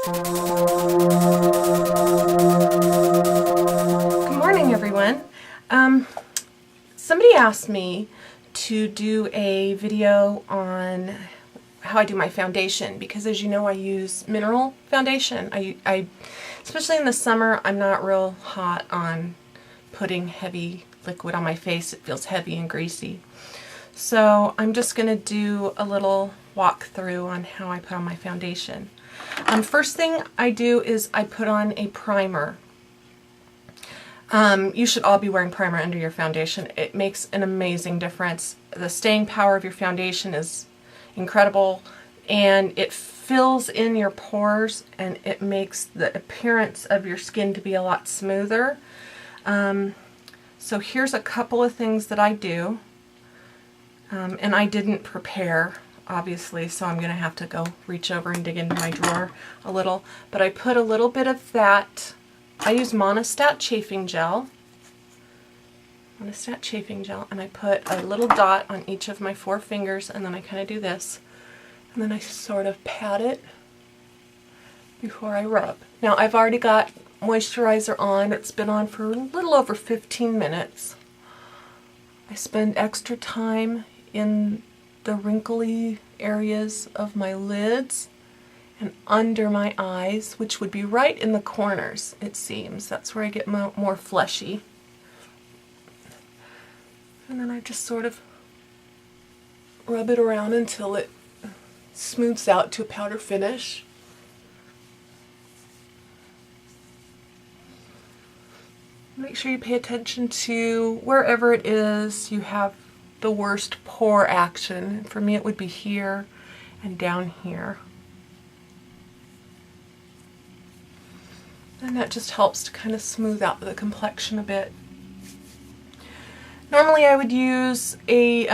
Good morning, everyone. Somebody asked me to do a video on how I do my foundation because, as you know, I use mineral foundation. I especially in the summer, I'm not real hot on putting heavy liquid on my face. It feels heavy and greasy. So I'm just going to do a little walkthrough on how I put on my foundation. First thing I do is I put on a primer. You should all be wearing primer under your foundation. It makes an amazing difference. The staying power of your foundation is incredible, and it fills in your pores, and it makes the appearance of your skin to be a lot smoother. So here's a couple of things that I do, and I didn't prepare, obviously, so I'm going to have to go reach over and dig into my drawer a little. But I put a little bit of that. I use Monostat chafing gel. And I put a little dot on each of my 4 fingers, and then I kind of do this, and then I sort of pat it before I rub. Now I've already got moisturizer on. It's been on for a little over 15 minutes. I spend extra time in the wrinkly areas of my lids and under my eyes, which would be right in the corners, it seems. That's where I get more fleshy. And then I just sort of rub it around until it smooths out to a powder finish. Make sure you pay attention to wherever it is you have the worst pore action. For me, it would be here and down here. And that just helps to kind of smooth out the complexion a bit. Normally I would use a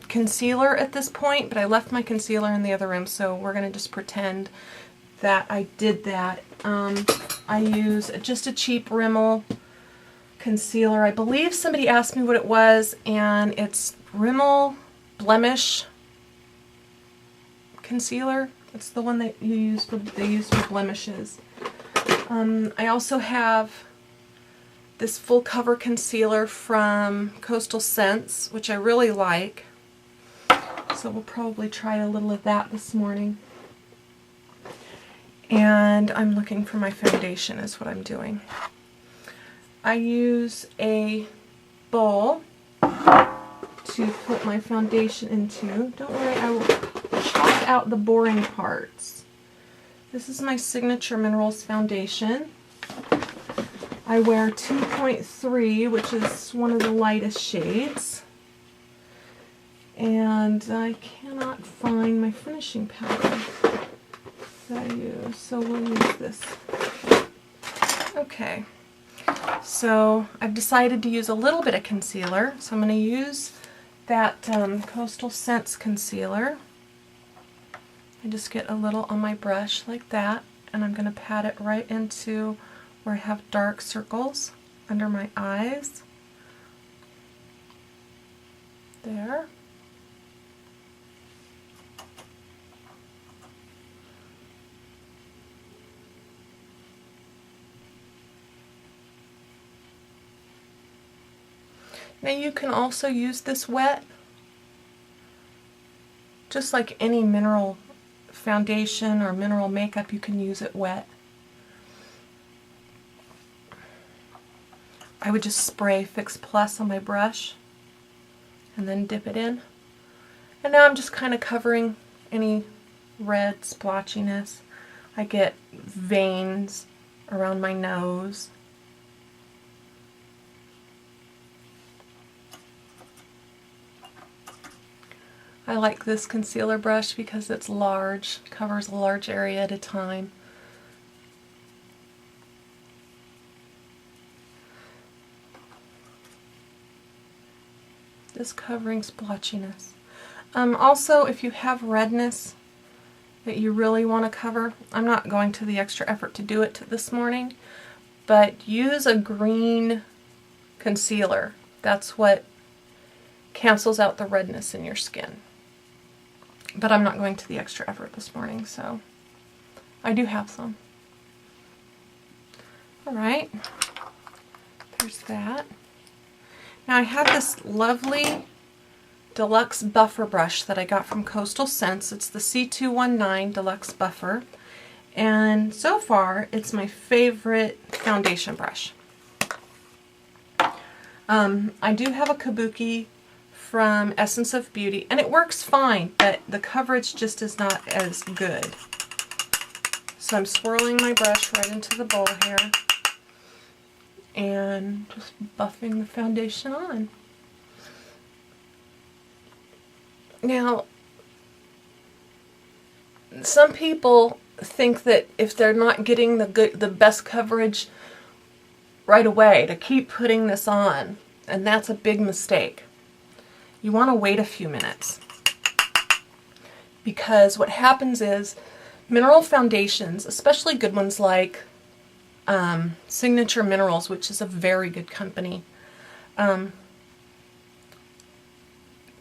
concealer at this point, but I left my concealer in the other room, so we're going to just pretend that I did that. I use just a cheap Rimmel concealer. I believe somebody asked me what it was, and it's Rimmel Blemish concealer. It's the one that they use for blemishes. I also have this full cover concealer from Coastal Scents, which I really like. So we'll probably try a little of that this morning. And I'm looking for my foundation is what I'm doing. I use a bowl to put my foundation into. Don't worry, I will chop out the boring parts. This is my Signature Minerals foundation. I wear 2.3, which is one of the lightest shades. And I cannot find my finishing powder that I use, so we'll use this. Okay, so I've decided to use a little bit of concealer, so I'm going to use that Coastal Scents concealer. I just get a little on my brush like that, and I'm going to pat it right into where I have dark circles under my eyes. There. Now you can also use this wet, just like any mineral foundation or mineral makeup, you can use it wet. I would just spray Fix Plus on my brush and then dip it in. And now I'm just kind of covering any red splotchiness. I get veins around my nose. I like this concealer brush because it's large, covers a large area at a time. Just covering splotchiness. Also, if you have redness that you really want to cover, I'm not going to the extra effort to do it this morning, but use a green concealer. That's what cancels out the redness in your skin. But I'm not going to the extra effort this morning, so I do have some. Alright, there's that. Now I have this lovely deluxe buffer brush that I got from Coastal Scents. It's the C219 Deluxe Buffer. And so far, it's my favorite foundation brush. I do have a Kabuki from Essence of Beauty, and it works fine, but the coverage just is not as good. So I'm swirling my brush right into the bowl here and just buffing the foundation on. Now, some people think that if they're not getting the best coverage right away, to keep putting this on, and that's a big mistake. You want to wait a few minutes, because what happens is mineral foundations, especially good ones like Signature Minerals, which is a very good company,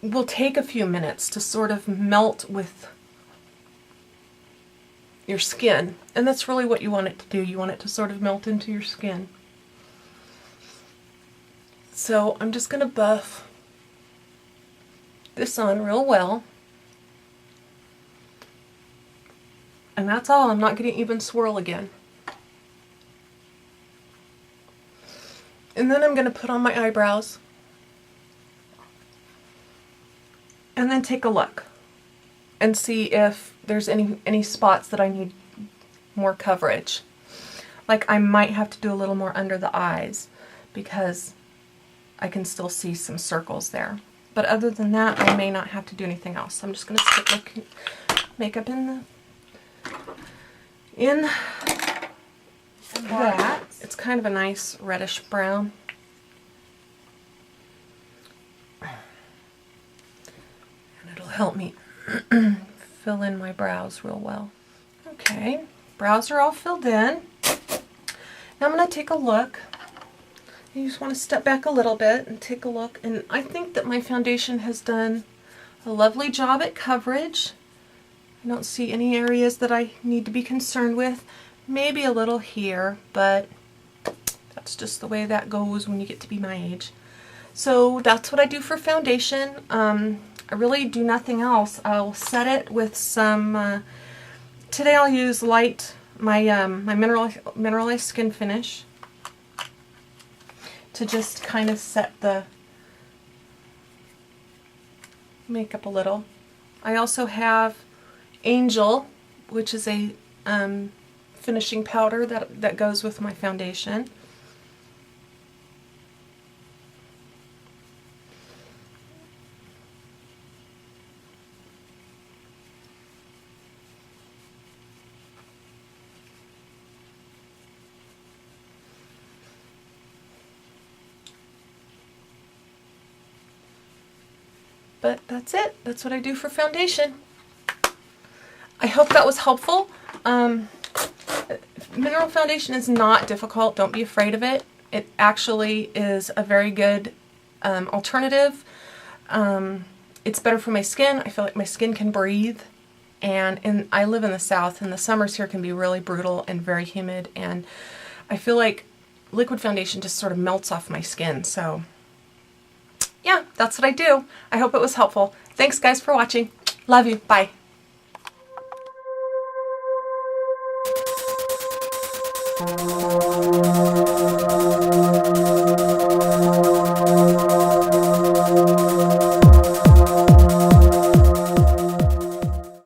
will take a few minutes to sort of melt with your skin, and that's really what you want it to do. You want it to sort of melt into your skin. So I'm just going to buff this on real well, and that's all. I'm not going to even swirl again. And then I'm going to put on my eyebrows and then take a look and see if there's any spots that I need more coverage. Like I might have to do a little more under the eyes because I can still see some circles there. But other than that, I may not have to do anything else. So I'm just going to stick my makeup in that. It's kind of a nice reddish brown. And it'll help me fill in my brows real well. Okay, brows are all filled in. Now I'm going to take a look. You just want to step back a little bit and take a look. And I think that my foundation has done a lovely job at coverage. I don't see any areas that I need to be concerned with. Maybe a little here, but that's just the way that goes when you get to be my age. So that's what I do for foundation. I really do nothing else. I'll set it with some, today I'll use my mineralized skin finish to just kind of set the makeup a little. I also have Angel, which is a finishing powder that goes with my foundation. But that's it. That's what I do for foundation. I hope that was helpful. Mineral foundation is not difficult. Don't be afraid of it. It actually is a very good alternative. It's better for my skin. I feel like my skin can breathe. And I live in the South, and the summers here can be really brutal and very humid. And I feel like liquid foundation just sort of melts off my skin. So yeah, that's what I do. I hope it was helpful. Thanks guys for watching. Love you. Bye.